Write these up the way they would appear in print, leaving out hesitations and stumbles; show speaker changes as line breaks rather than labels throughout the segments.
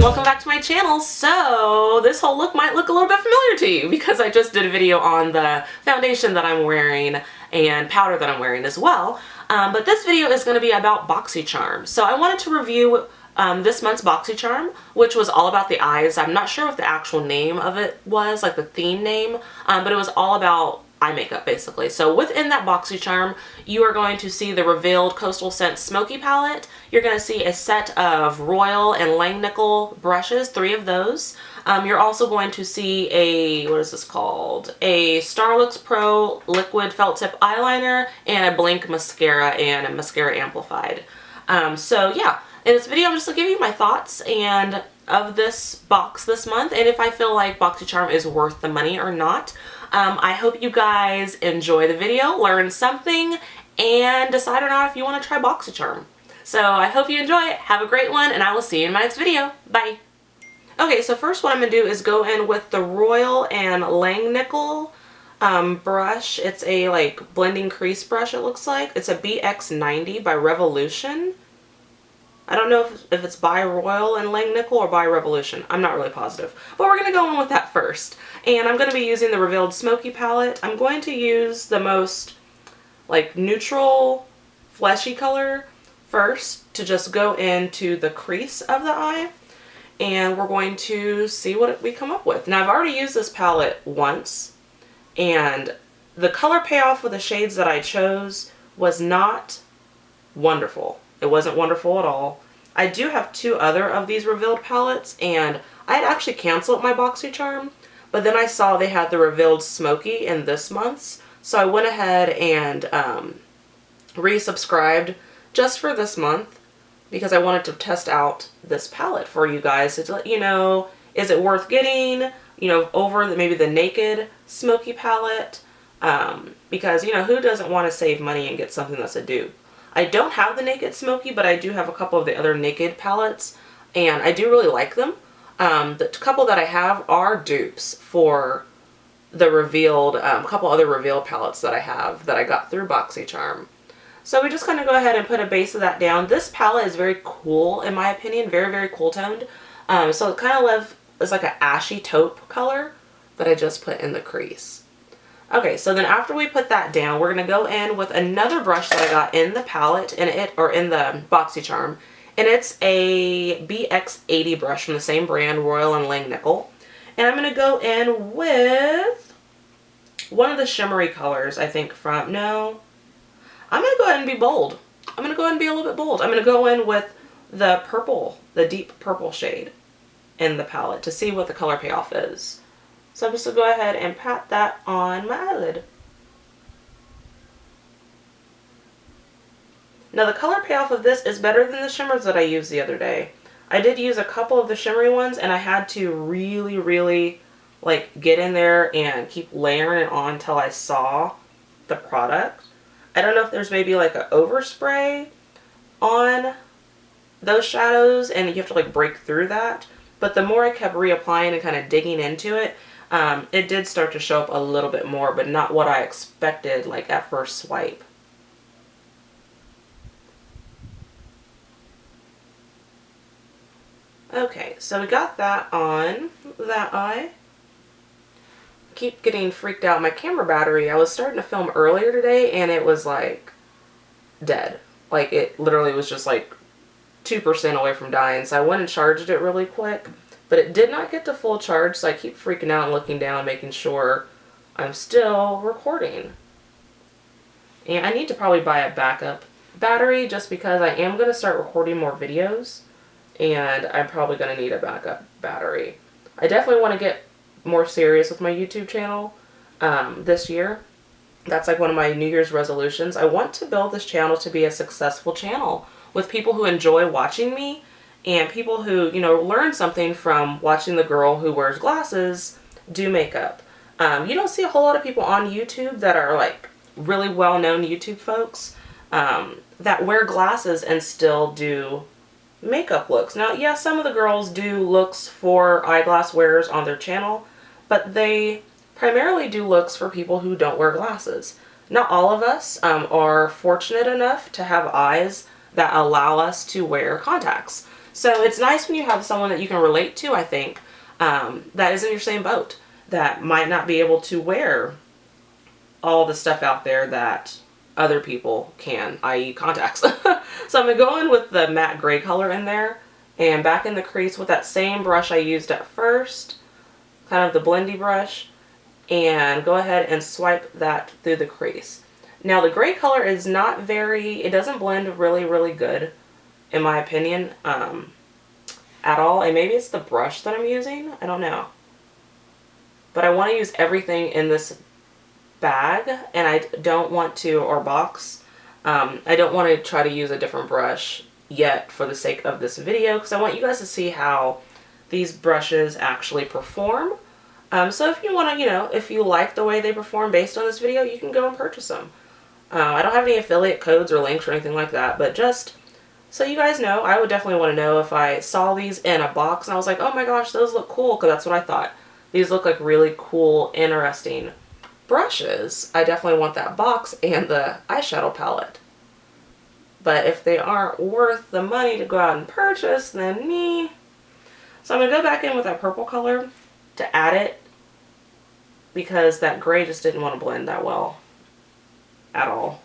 welcome back to my channel. So this whole look might look a little bit familiar to you because I just did a video on the foundation that I'm wearing and powder that I'm wearing as well. But this video is going to be about BoxyCharm. So I wanted to review this month's BoxyCharm, which was all about the eyes. I'm not sure what the actual name of it was, like the theme name, but it was all about eye makeup basically. So within that BoxyCharm, you are going to see the revealed Coastal Scents Smoky Palette. You're going to see a set of Royal and Langnickel brushes, 3 of those. You're also going to see a, what is this called? A Starlux Pro Liquid Felt Tip Eyeliner and a Blink Mascara and a Mascara Amplified. So yeah, in this video I'm just going to give you my thoughts and of this box this month and if I feel like BoxyCharm is worth the money or not. I hope you guys enjoy the video, learn something, and decide or not if you want to try BoxyCharm. So I hope you enjoy it. Have a great one, and I will see you in my next video. Bye. Okay, so first what I'm going to do is go in with the Royal and Langnickel brush. It's a like blending crease brush, it looks like. It's a BX90 by Revolution. I don't know if it's by Royal and Langnickel or by Revolution. I'm not really positive. But we're going to go in with that first. And I'm going to be using the Revealed Smoky Palette. I'm going to use the most like neutral fleshy color first to just go into the crease of the eye. And we're going to see what we come up with. Now I've already used this palette once. And the color payoff with the shades that I chose was not wonderful. It wasn't wonderful at all. I do have 2 other of these Revealed palettes, and I had actually canceled my BoxyCharm, but then I saw they had the Revealed Smoky in this month's, so I went ahead and resubscribed just for this month because I wanted to test out this palette for you guys to let you know, is it worth getting, you know, over maybe the Naked Smoky palette, because, you know, who doesn't want to save money and get something that's a dupe? I don't have the Naked Smoky, but I do have a couple of the other Naked palettes, and I do really like them. The couple that I have are dupes for the Revealed, couple other Revealed palettes that I have that I got through BoxyCharm. So we just kind of go ahead and put a base of that down. This palette is very cool, in my opinion, very, very cool toned. So it kind of is like an ashy taupe color that I just put in the crease. Okay, so then after we put that down, we're going to go in with another brush that I got in the palette, in the BoxyCharm, and it's a BX80 brush from the same brand, Royal and Langnickel. And I'm going to go in with one of the shimmery colors, I think I'm going to go ahead and be bold. I'm going to go ahead and be a little bit bold. I'm going to go in with the purple, the deep purple shade in the palette to see what the color payoff is. So I'm just going to go ahead and pat that on my eyelid. Now the color payoff of this is better than the shimmers that I used the other day. I did use a couple of the shimmery ones and I had to really, really like get in there and keep layering it on until I saw the product. I don't know if there's maybe like an overspray on those shadows and you have to like break through that. But the more I kept reapplying and kind of digging into it, it did start to show up a little bit more, but not what I expected like at first swipe. Okay, so we got that on that eye. Keep getting freaked out. My camera battery, I was starting to film earlier today and it was like dead. Like it literally was just like 2% away from dying, so I went and charged it really quick. But it did not get to full charge, so I keep freaking out and looking down, making sure I'm still recording. And I need to probably buy a backup battery just because I am going to start recording more videos. And I'm probably going to need a backup battery. I definitely want to get more serious with my YouTube channel this year. That's like one of my New Year's resolutions. I want to build this channel to be a successful channel with people who enjoy watching me. And people who, you know, learn something from watching the girl who wears glasses do makeup. You don't see a whole lot of people on YouTube that are like really well-known YouTube folks that wear glasses and still do makeup looks. Now, yeah, some of the girls do looks for eyeglass wearers on their channel, but they primarily do looks for people who don't wear glasses. Not all of us are fortunate enough to have eyes that allow us to wear contacts. So it's nice when you have someone that you can relate to, I think, that is in your same boat, that might not be able to wear all the stuff out there that other people can, i.e. contacts. So I'm going to go in with the matte gray color in there, and back in the crease with that same brush I used at first, kind of the blendy brush, and go ahead and swipe that through the crease. Now the gray color is not very, it doesn't blend really good, in my opinion, at all. And maybe it's the brush that I'm using, I don't know. But I want to use everything in this bag, and I don't want to, or box, I don't want to try to use a different brush yet for the sake of this video, because I want you guys to see how these brushes actually perform. So if you want to, you know, if you like the way they perform based on this video, you can go and purchase them. I don't have any affiliate codes or links or anything like that, but just so you guys know, I would definitely want to know if I saw these in a box and I was like, oh my gosh, those look cool, because that's what I thought. These look like really cool, interesting brushes. I definitely want that box and the eyeshadow palette. But if they aren't worth the money to go out and purchase, then me. So I'm going to go back in with that purple color to add it, because that gray just didn't want to blend that well at all.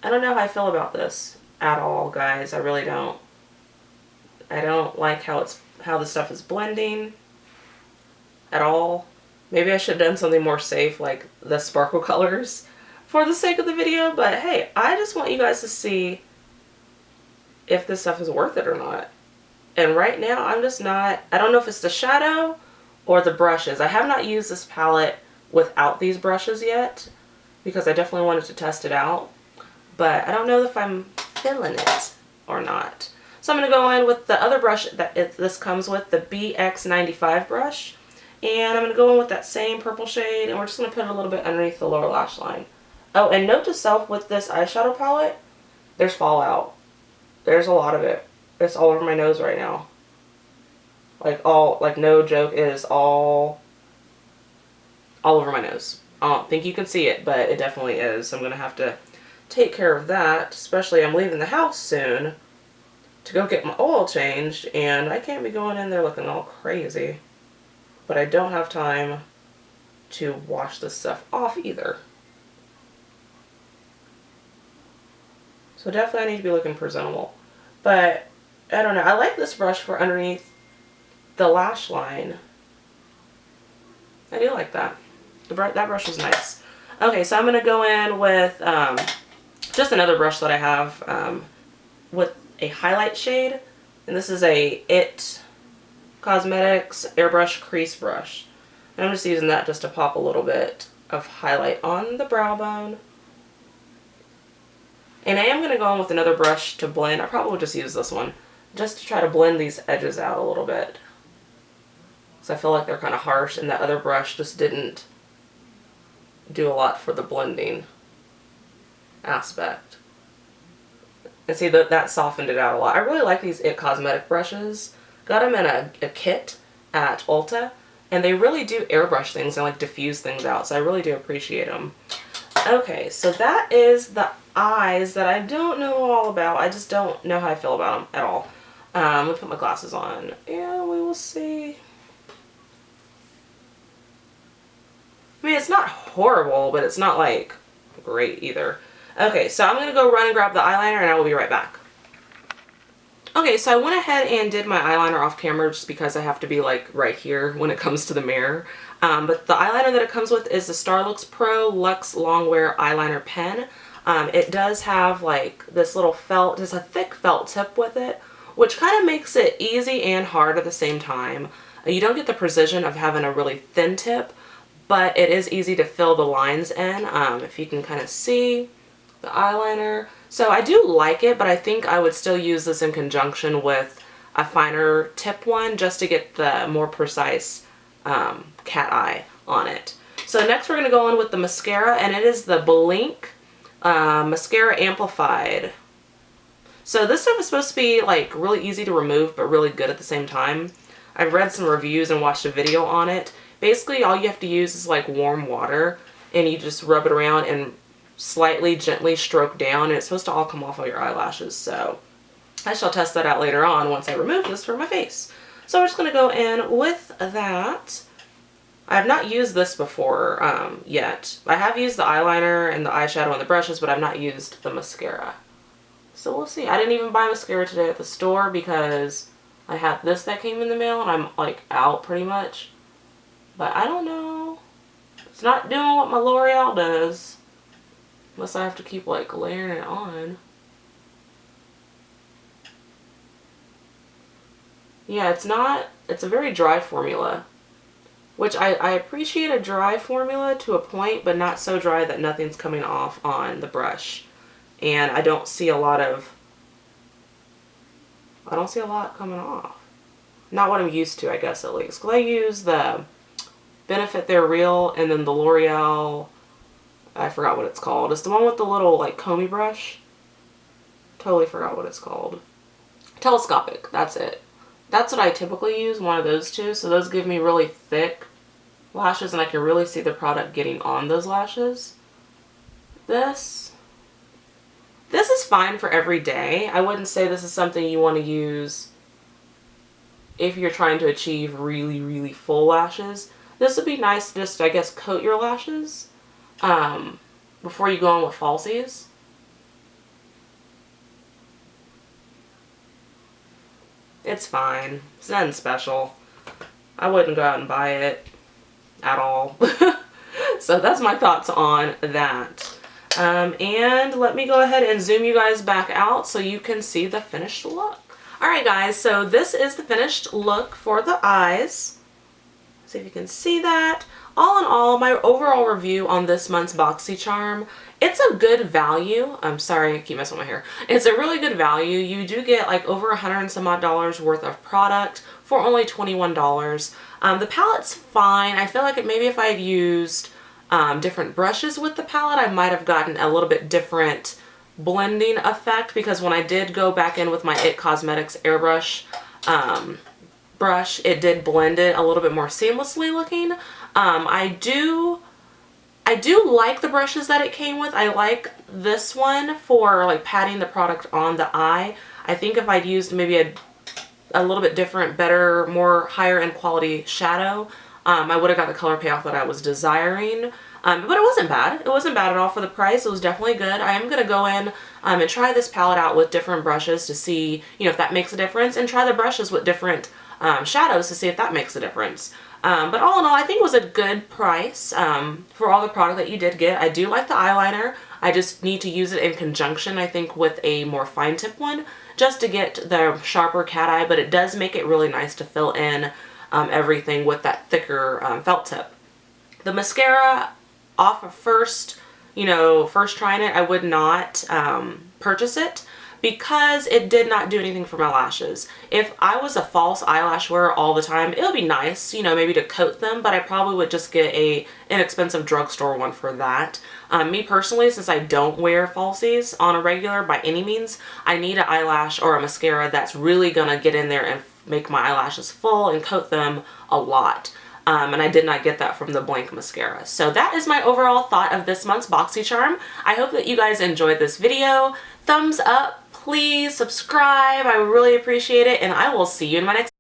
I don't know how I feel about this at all, guys. I really don't. I don't like how the stuff is blending at all. Maybe I should have done something more safe, like the sparkle colors, for the sake of the video, but hey, I just want you guys to see if this stuff is worth it or not. And right now, I'm just not, I don't know if it's the shadow or the brushes. I have not used this palette without these brushes yet, because I definitely wanted to test it out, but I don't know if I'm feeling it or not. So I'm going to go in with the other brush that this comes with, the BX95 brush, and I'm going to go in with that same purple shade, and we're just going to put it a little bit underneath the lower lash line. Oh, and note to self, with this eyeshadow palette, there's fallout. There's a lot of it. It's all over my nose right now. Like no joke, it is all over my nose. I don't think you can see it, but it definitely is. So I'm going to have to take care of that, especially I'm leaving the house soon to go get my oil changed, and I can't be going in there looking all crazy. But I don't have time to wash this stuff off either. So definitely I need to be looking presentable. But I don't know, I like this brush for underneath the lash line. I do like that. That brush is nice. Okay, so I'm going to go in with just another brush that I have with a highlight shade. And this is a IT Cosmetics Airbrush Crease Brush. And I'm just using that just to pop a little bit of highlight on the brow bone. And I am going to go in with another brush to blend. I probably will just use this one just to try to blend these edges out a little bit. So I feel like they're kind of harsh, and that other brush just didn't do a lot for the blending aspect. And see, that softened it out a lot. I really like these IT Cosmetic brushes. Got them in a kit at Ulta, and they really do airbrush things and like diffuse things out, so I really do appreciate them. Okay, so that is the eyes that I don't know all about. I just don't know how I feel about them at all. Let me put my glasses on, and we will see. I mean, it's not horrible, but it's not like great either. Okay, so I'm going to go run and grab the eyeliner, and I will be right back. Okay, so I went ahead and did my eyeliner off camera just because I have to be like right here when it comes to the mirror. But the eyeliner that it comes with is the Starlux Pro Luxe Longwear Eyeliner Pen. It does have like this little felt, there's a thick felt tip with it, which kind of makes it easy and hard at the same time. You don't get the precision of having a really thin tip, but it is easy to fill the lines in, if you can kind of see the eyeliner. So I do like it, but I think I would still use this in conjunction with a finer tip one just to get the more precise cat eye on it. So next we're going to go in with the mascara, and it is the Blink Mascara Amplified. So this stuff is supposed to be like really easy to remove but really good at the same time. I've read some reviews and watched a video on it. Basically all you have to use is like warm water, and you just rub it around and slightly gently stroke down, and it's supposed to all come off of your eyelashes. So I shall test that out later on once I remove this from my face. So we're just going to go in with that. I have not used this before yet. I have used the eyeliner and the eyeshadow and the brushes, but I've not used the mascara. So we'll see. I didn't even buy mascara today at the store because I had this that came in the mail and I'm like out pretty much. But I don't know. It's not doing what my L'Oreal does. Unless I have to keep like layering it on. Yeah, it's a very dry formula. Which I appreciate a dry formula to a point, but not so dry that nothing's coming off on the brush. And I don't see a lot coming off. Not what I'm used to, I guess, at least. Because I use the Benefit They're Real and then the L'Oreal, I forgot what it's called. It's the one with the little, like, comby brush. Totally forgot what it's called. Telescopic, that's it. That's what I typically use, one of those two. So those give me really thick lashes and I can really see the product getting on those lashes. This is fine for every day. I wouldn't say this is something you want to use if you're trying to achieve really, really full lashes. This would be nice to just, I guess, coat your lashes before you go on with falsies. It's fine. It's nothing special. I wouldn't go out and buy it at all. So that's my thoughts on that. And let me go ahead and zoom you guys back out so you can see the finished look. Alright guys, so this is the finished look for the eyes. See if you can see that. All in all, my overall review on this month's BoxyCharm, it's a good value. I'm sorry, I keep messing with my hair. It's a really good value. You do get like over $100 and some odd worth of product for only $21. The palette's fine. I feel like maybe if I had used different brushes with the palette, I might have gotten a little bit different blending effect, because when I did go back in with my IT Cosmetics airbrush brush, it did blend it a little bit more seamlessly looking. I do like the brushes that it came with. I like this one for like patting the product on the eye. I think if I'd used maybe a little bit different, better, more higher end quality shadow, I would have got the color payoff that I was desiring. But it wasn't bad. It wasn't bad at all for the price. It was definitely good. I am going to go in and try this palette out with different brushes to see, you know, if that makes a difference, and try the brushes with different shadows to see if that makes a difference. But all in all, I think it was a good price for all the product that you did get. I do like the eyeliner. I just need to use it in conjunction, I think, with a more fine tip one, just to get the sharper cat eye, but it does make it really nice to fill in everything with that thicker felt tip. The mascara, off of first trying it, I would not purchase it, because it did not do anything for my lashes. If I was a false eyelash wearer all the time, it would be nice, you know, maybe to coat them, but I probably would just get a inexpensive drugstore one for that. Me personally, since I don't wear falsies on a regular by any means, I need an eyelash or a mascara that's really gonna get in there and make my eyelashes full and coat them a lot. And I did not get that from the blank mascara. So that is my overall thought of this month's BoxyCharm. I hope that you guys enjoyed this video. Thumbs up, please subscribe. I would really appreciate it, and I will see you in my next